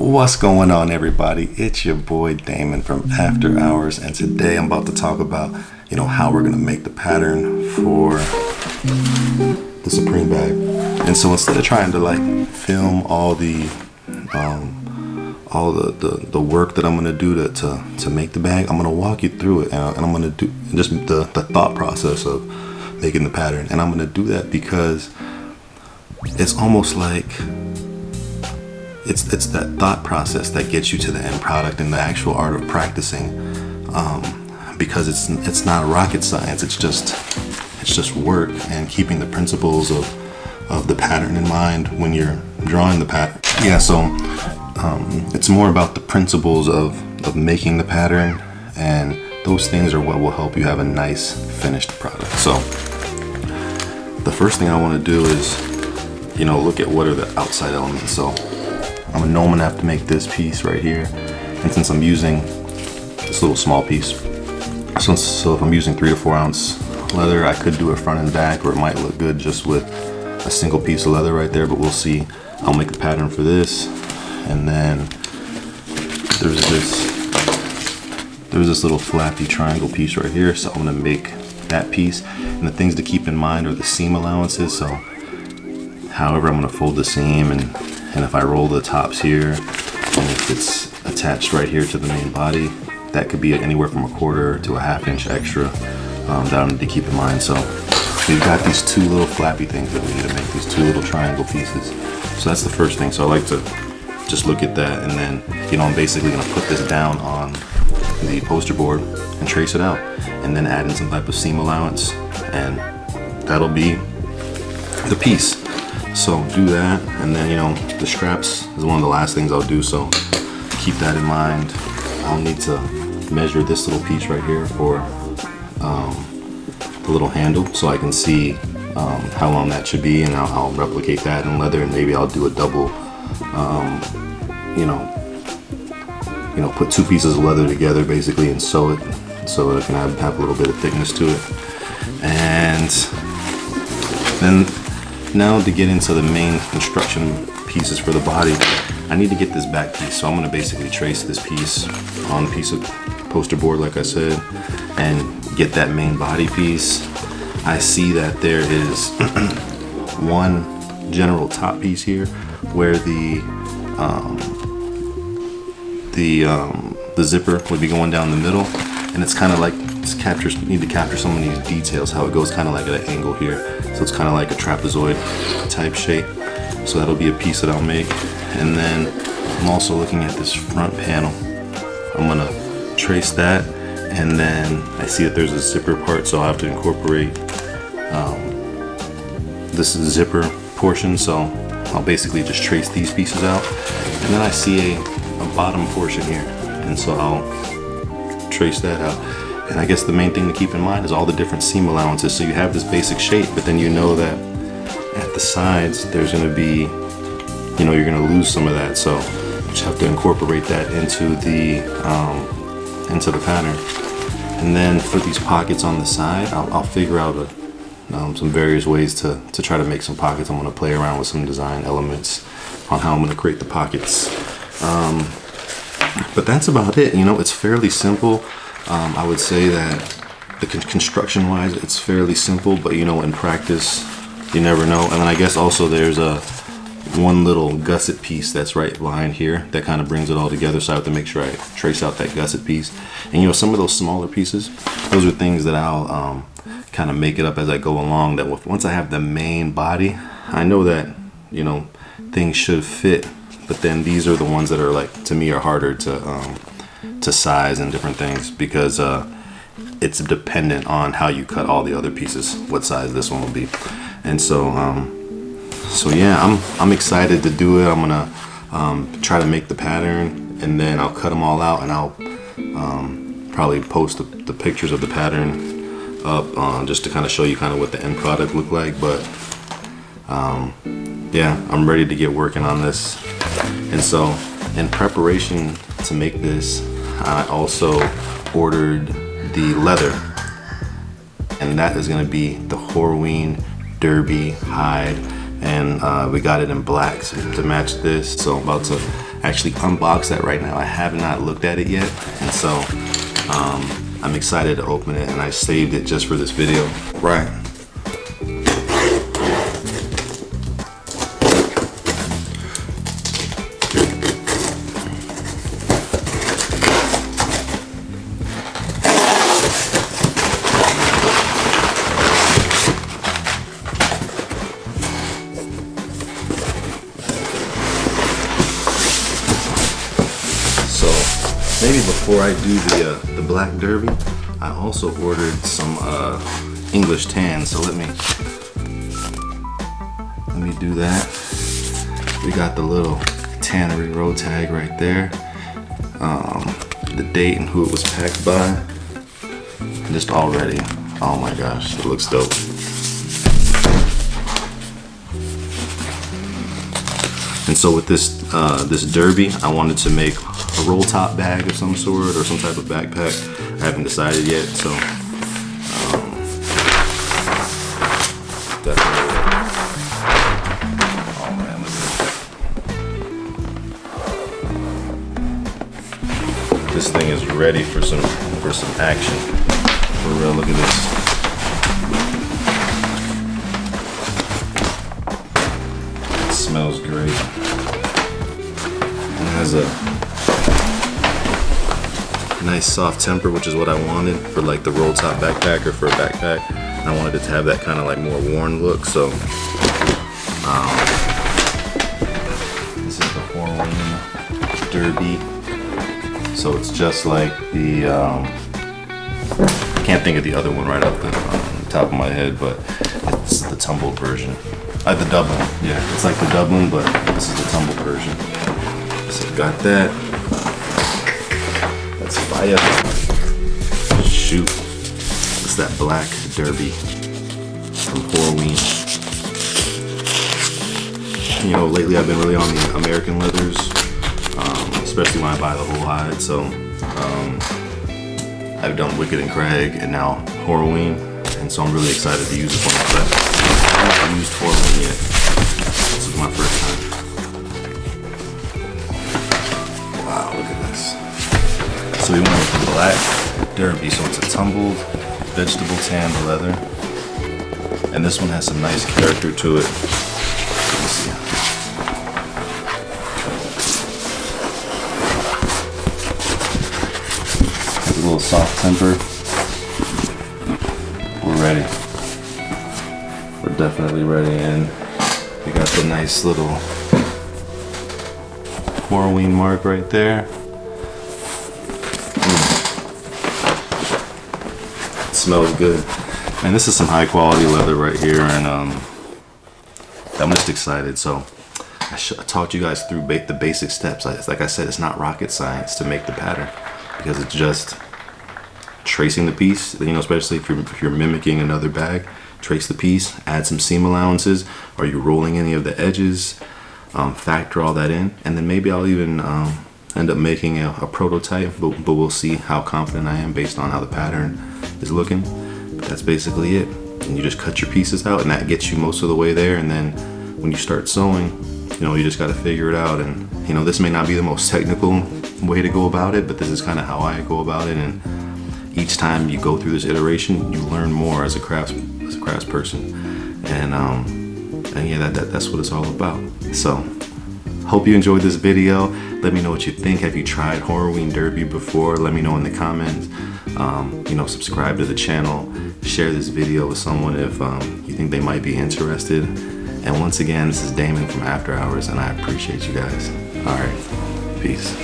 What's going on, everybody? It's your boy Damon from After Hours, and today I'm about to talk about how we're gonna make the pattern for the Supreme bag. And so instead of trying to film all the work that I'm gonna do to make the bag, I'm gonna walk you through it, and I'm gonna do just the thought process of making the pattern. And I'm gonna do that because it's almost like it's that thought process that gets you to the end product and the actual art of practicing, because it's not rocket science. It's just work and keeping the principles of the pattern in mind when you're drawing the pattern. So it's more about the principles of making the pattern, and those things are what will help you have a nice finished product. So the first thing I want to do is look at what are the outside elements. So I know I'm gonna have to make this piece right here, and since I'm using this little small piece, so if I'm using 3 to 4 ounce leather, I could do it front and back, or it might look good just with a single piece of leather right there, but we'll see. I'll make the pattern for this, and then there's this little flappy triangle piece right here, so I'm gonna make that piece. And the things to keep in mind are the seam allowances. So however I'm gonna fold the seam, and if I roll the tops here, and if it's attached right here to the main body, that could be anywhere from 1/4 to a 1/2 inch extra that I need to keep in mind. So we've got these 2 little flappy things that we need to make, these 2 little triangle pieces. So that's the first thing. So I like to just look at that, and then I'm basically gonna put this down on the poster board and trace it out, and then add in some type of seam allowance, and that'll be the piece. So do that, and then the straps is one of the last things I'll do, so keep that in mind. I'll need to measure this little piece right here for the little handle, so I can see how long that should be, and I'll replicate that in leather, and maybe I'll do a double, put 2 pieces of leather together basically and sew it so it can have a little bit of thickness to it. And then now to get into the main construction pieces for the body, I need to get this back piece. So I'm gonna basically trace this piece on a piece of poster board, like I said, and get that main body piece. I see that there is one general top piece here where the zipper would be going down the middle, and it's kind of like need to capture some of these details, how it goes kind of like at an angle here. So it's kind of like a trapezoid type shape. So that'll be a piece that I'll make. And then I'm also looking at this front panel. I'm gonna trace that, and then I see that there's a zipper part, so I'll have to incorporate this zipper portion. So I'll basically just trace these pieces out, and then I see a bottom portion here, and so I'll trace that out. And I guess the main thing to keep in mind is all the different seam allowances. So you have this basic shape, but then that at the sides there's going to be, you're going to lose some of that. So you just have to incorporate that into the pattern. And then for these pockets on the side, I'll figure out some various ways to try to make some pockets. I'm going to play around with some design elements on how I'm going to create the pockets. But that's about it. It's fairly simple. I would say that the construction wise, it's fairly simple, but in practice, you never know. And then I guess also there's one little gusset piece that's right behind here that kind of brings it all together. So I have to make sure I trace out that gusset piece. And some of those smaller pieces, those are things that I'll kind of make it up as I go along. That once I have the main body, I know that things should fit. But then these are the ones that are to me are harder to size and different things, because it's dependent on how you cut all the other pieces, what size this one will be. And so yeah, I'm excited to do it. I'm gonna try to make the pattern, and then I'll cut them all out, and I'll probably post the pictures of the pattern up just to kind of show you kind of what the end product look like. But yeah, I'm ready to get working on this. And so in preparation to make this, I also ordered the leather, and that is going to be the Horween Derby hide, and we got it in black to match this. So I'm about to actually unbox that right now. I have not looked at it yet, and so I'm excited to open it, and I saved it just for this video. Right. Maybe before I do the black derby, I also ordered some English tan. So let me do that. We got the little tannery road tag right there, the date and who it was packed by. Just already, oh my gosh, it looks dope. And so with this this derby, I wanted to make a roll top bag of some sort or some type of backpack. I haven't decided yet, so definitely. Oh man, look at this. This thing is ready for some action. For real, look at this. It smells great. It has a nice soft temper, which is what I wanted for like the roll top backpack or for a backpack. And I wanted it to have that kind of like more worn look. So this is the Horween derby. So it's just like the I can't think of the other one right off the top of my head, but it's the tumbled version. The Dublin, yeah, it's like the Dublin, but this is the tumbled version. So got that. That's fire. Shoot. It's that black derby from Horween. You know, lately I've been really on the American leathers, especially when I buy the whole hide. So I've done Wicked and Craig and now Horween, and so I'm really excited to use this one. But I haven't used Horween yet. This is my first time. Wow, look at this. So we went with the black derby, so it's a tumbled vegetable tan leather, and this one has some nice character to it. Let me see. Has a little soft temper. We're ready. We're definitely ready, and we got the nice little Horween mark right there. Smells good, and this is some high quality leather right here, and I'm just excited. So I taught you guys through the basic steps. Like I said, it's not rocket science to make the pattern, because it's just tracing the piece. You know, especially if you're mimicking another bag, trace the piece, add some seam allowances. Are you rolling any of the edges? Factor all that in, and then maybe I'll even end up making a prototype, but we'll see how confident I am based on how the pattern is looking. But that's basically it, and you just cut your pieces out, and that gets you most of the way there. And then when you start sewing, you know, you just got to figure it out. And you know, this may not be the most technical way to go about it, but this is kind of how I go about it. And each time you go through this iteration, you learn more as a craftsperson. And yeah, that's what it's all about. So hope you enjoyed this video. Let me know what you think. Have you tried Horween derby before? Let me know in the comments. You know, subscribe to the channel, share this video with someone if you think they might be interested. And once again, this is Damon from After Hours, and I appreciate you guys. All right, peace.